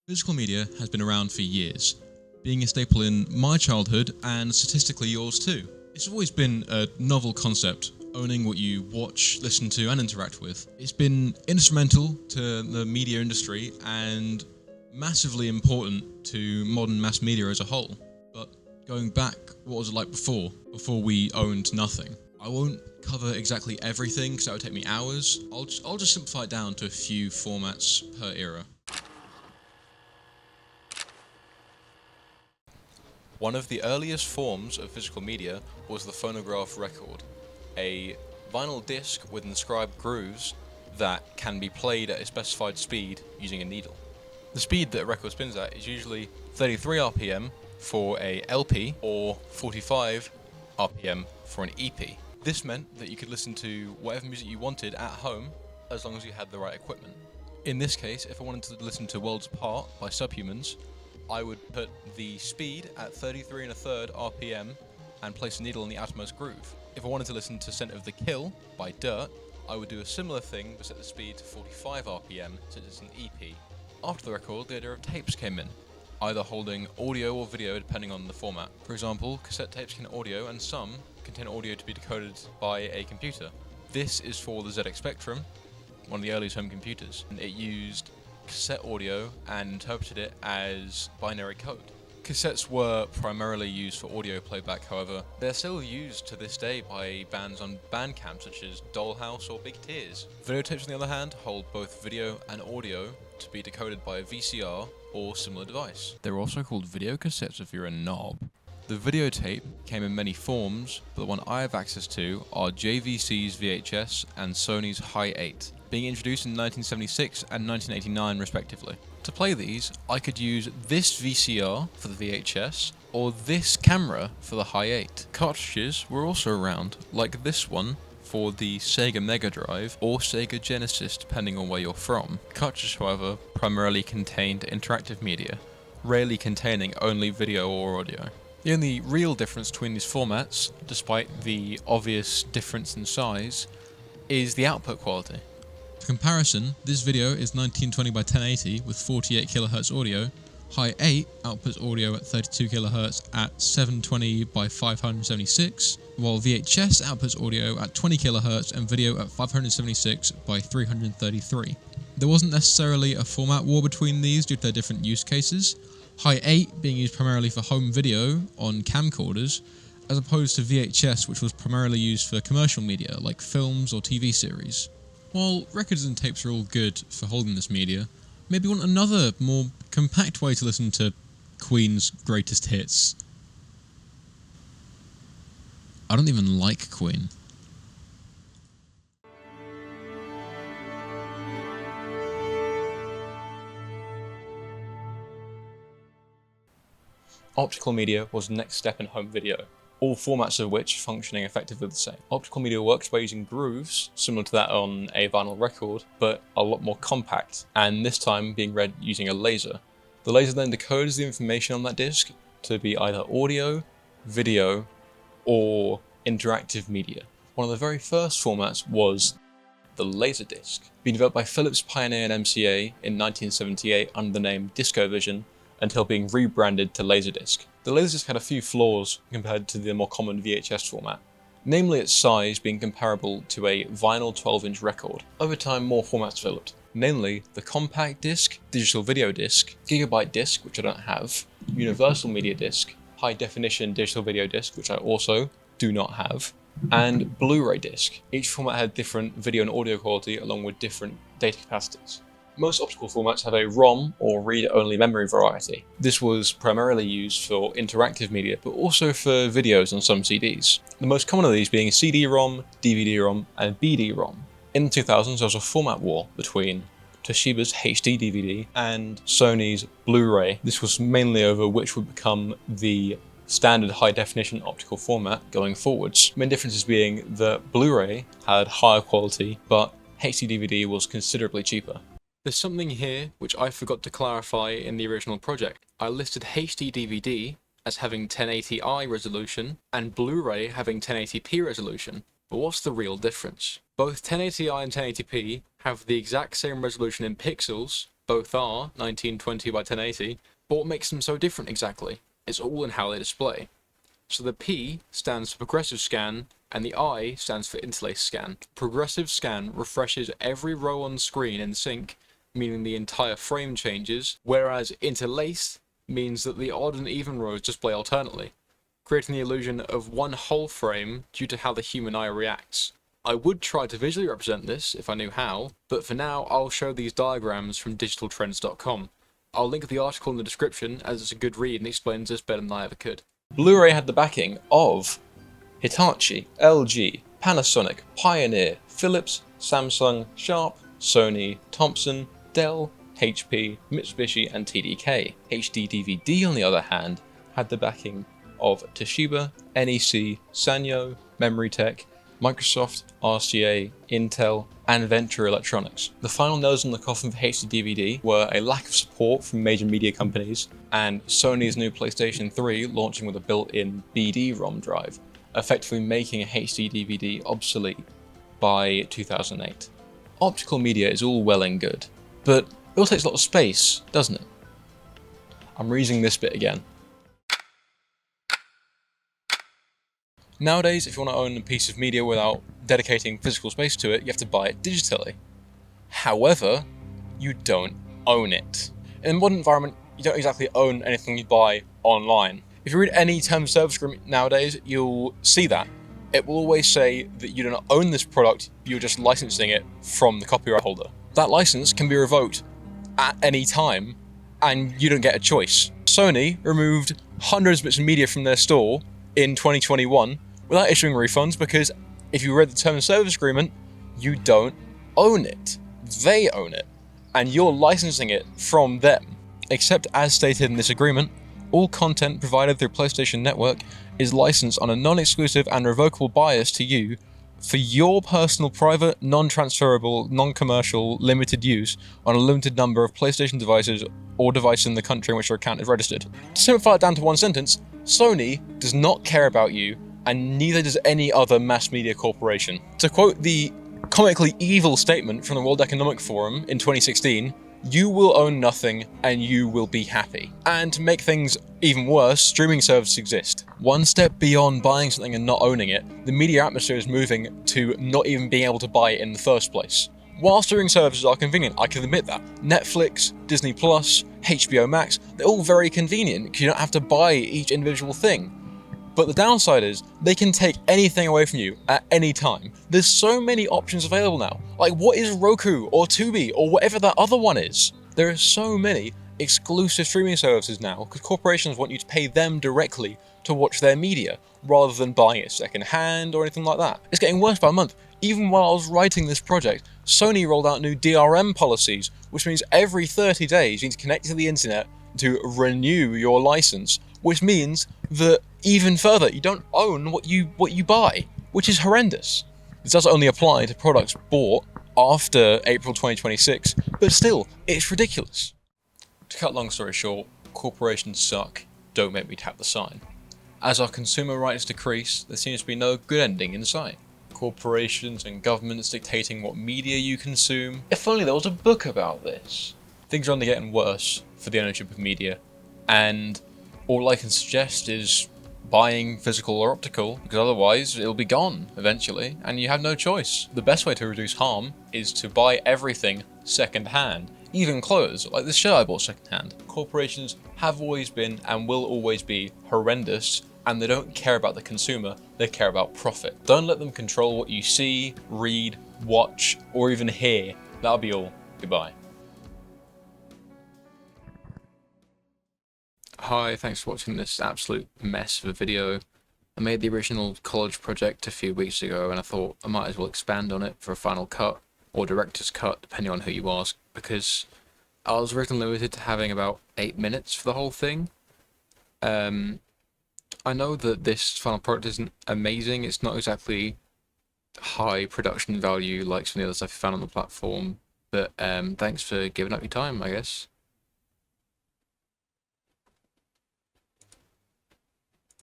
Physical media has been around for years, being a staple in my childhood and statistically yours too. It's always been a novel concept, owning what you watch, listen to and interact with. It's been instrumental to the media industry and massively important to modern mass media as a whole. But going back, what was it like before we owned nothing? I won't cover exactly everything because that would take me hours. I'll just simplify it down to a few formats per era. One of the earliest forms of physical media was the phonograph record, a vinyl disc with inscribed grooves that can be played at a specified speed using a needle. The speed that a record spins at is usually 33 RPM for a LP or 45 RPM for an EP. This meant that you could listen to whatever music you wanted at home as long as you had the right equipment. In this case, if I wanted to listen to Worlds Apart by Subhumans, I would put the speed at 33 1/3 RPM and place a needle in the outermost groove. If I wanted to listen to Scent of the Kill by Dirt, I would do a similar thing but set the speed to 45 RPM since it's an EP. After the record, the idea of tapes came in, either holding audio or video depending on the format. For example, cassette tapes contain audio and some contain audio to be decoded by a computer. This is for the ZX Spectrum, one of the earliest home computers, and it used cassette audio and interpreted it as binary code. Cassettes were primarily used for audio playback, however. They're still used to this day by bands on Bandcamp such as Dollhouse or Big Tears. Videotapes, on the other hand, hold both video and audio to be decoded by a VCR or similar device. They're also called video cassettes if you're a knob. The videotape came in many forms, but the one I have access to are JVC's VHS and Sony's Hi8, being introduced in 1976 and 1989 respectively. To play these, I could use this VCR for the VHS or this camera for the Hi8. Cartridges were also around, like this one for the Sega Mega Drive or Sega Genesis depending on where you're from. Cartridges, however, primarily contained interactive media, rarely containing only video or audio. The only real difference between these formats, despite the obvious difference in size, is the output quality. For comparison, this video is 1920 by 1080 with 48 kHz audio. Hi8 outputs audio at 32 kHz at 720 by 576, while VHS outputs audio at 20 kHz and video at 576 by 333. There wasn't necessarily a format war between these due to their different use cases, Hi8 being used primarily for home video on camcorders, as opposed to VHS, which was primarily used for commercial media like films or TV series. While records and tapes are all good for holding this media, maybe you want another, more compact way to listen to Queen's greatest hits. I don't even like Queen. Optical media was the next step in home video, all formats of which functioning effectively the same. Optical media works by using grooves, similar to that on a vinyl record, but a lot more compact, and this time being read using a laser. The laser then decodes the information on that disc to be either audio, video, or interactive media. One of the very first formats was the Laserdisc, being developed by Philips Pioneer and MCA in 1978 under the name DiscoVision, until being rebranded to Laserdisc. The Laserdisc had a few flaws compared to the more common VHS format, namely its size being comparable to a vinyl 12-inch record. Over time, more formats developed, namely the compact disc, digital video disc, gigabyte disc, which I don't have, universal media disc, high definition digital video disc, which I also do not have, and Blu-ray disc. Each format had different video and audio quality along with different data capacities. Most optical formats have a ROM or read-only memory variety. This was primarily used for interactive media, but also for videos on some CDs. The most common of these being CD-ROM, DVD-ROM, and BD-ROM. In the 2000s, there was a format war between Toshiba's HD DVD and Sony's Blu-ray. This was mainly over which would become the standard high-definition optical format going forwards. The main differences being that Blu-ray had higher quality, but HD DVD was considerably cheaper. There's something here which I forgot to clarify in the original project. I listed HD DVD as having 1080i resolution and Blu-ray having 1080p resolution, but what's the real difference? Both 1080i and 1080p have the exact same resolution in pixels, Both are 1920 by 1080, but what makes them so different exactly? It's all in how they display. So the P stands for progressive scan, and the I stands for interlace scan. Progressive scan refreshes every row on screen in sync, meaning the entire frame changes, whereas interlace means that the odd and even rows display alternately, creating the illusion of one whole frame due to how the human eye reacts. I would try to visually represent this if I knew how, but for now I'll show these diagrams from digitaltrends.com. I'll link the article in the description as it's a good read and explains this better than I ever could. Blu-ray had the backing of Hitachi, LG, Panasonic, Pioneer, Philips, Samsung, Sharp, Sony, Thomson, Dell, HP, Mitsubishi and TDK. HD DVD on the other hand had the backing of Toshiba, NEC, Sanyo, Memorytech, Microsoft, RCA, Intel, and Venture Electronics. The final nails in the coffin for HD DVD were a lack of support from major media companies and Sony's new PlayStation 3 launching with a built-in BD-ROM drive, effectively making a HD DVD obsolete by 2008. Optical media is all well and good, but it all takes a lot of space, doesn't it? I'm reusing this bit again. Nowadays, if you want to own a piece of media without dedicating physical space to it, you have to buy it digitally. However, you don't own it. In a modern environment, you don't exactly own anything you buy online. If you read any terms of service agreement nowadays, you'll see that. It will always say that you don't own this product, you're just licensing it from the copyright holder. That license can be revoked at any time, and you don't get a choice. Sony removed hundreds of bits of media from their store in 2021 without issuing refunds because if you read the terms of service agreement, you don't own it. They own it, and you're licensing it from them. Except as stated in this agreement, all content provided through PlayStation Network is licensed on a non-exclusive and revocable bias to you for your personal, private, non-transferable, non-commercial, limited use on a limited number of PlayStation devices or devices in the country in which your account is registered. To simplify it down to one sentence, Sony does not care about you, and neither does any other mass media corporation. To quote the comically evil statement from the World Economic Forum in 2016, you will own nothing and you will be happy. And to make things even worse, streaming services exist. One step beyond buying something and not owning it, the media atmosphere is moving to not even being able to buy it in the first place. While streaming services are convenient, I can admit that. Netflix, Disney+, HBO Max, they're all very convenient because you don't have to buy each individual thing. But the downside is, they can take anything away from you at any time. There's so many options available now. Like, what is Roku or Tubi or whatever that other one is? There are so many exclusive streaming services now because corporations want you to pay them directly to watch their media, rather than buying it second-hand or anything like that. It's getting worse by the month. Even while I was writing this project, Sony rolled out new DRM policies, which means every 30 days you need to connect to the internet to renew your license, which means that even further, you don't own what you buy, which is horrendous. This does only apply to products bought after April 2026, but still, it's ridiculous. To cut long story short, corporations suck, don't make me tap the sign. As our consumer rights decrease, there seems to be no good ending in sight. Corporations and governments dictating what media you consume. If only there was a book about this. Things are only getting worse for the ownership of media, and all I can suggest is buying physical or optical, because otherwise it'll be gone eventually, and you have no choice. The best way to reduce harm is to buy everything second-hand, even clothes, like this shirt I bought second-hand. Corporations have always been and will always be horrendous, and they don't care about the consumer, they care about profit. Don't let them control what you see, read, watch, or even hear. That'll be all. Goodbye. Hi, thanks for watching this absolute mess of a video. I made the original college project a few weeks ago and I thought I might as well expand on it for a final cut, or director's cut, depending on who you ask, because I was originally limited to having about 8 minutes for the whole thing. I know that this final product isn't amazing, it's not exactly high production value like some of the others I've found on the platform, but thanks for giving up your time, I guess.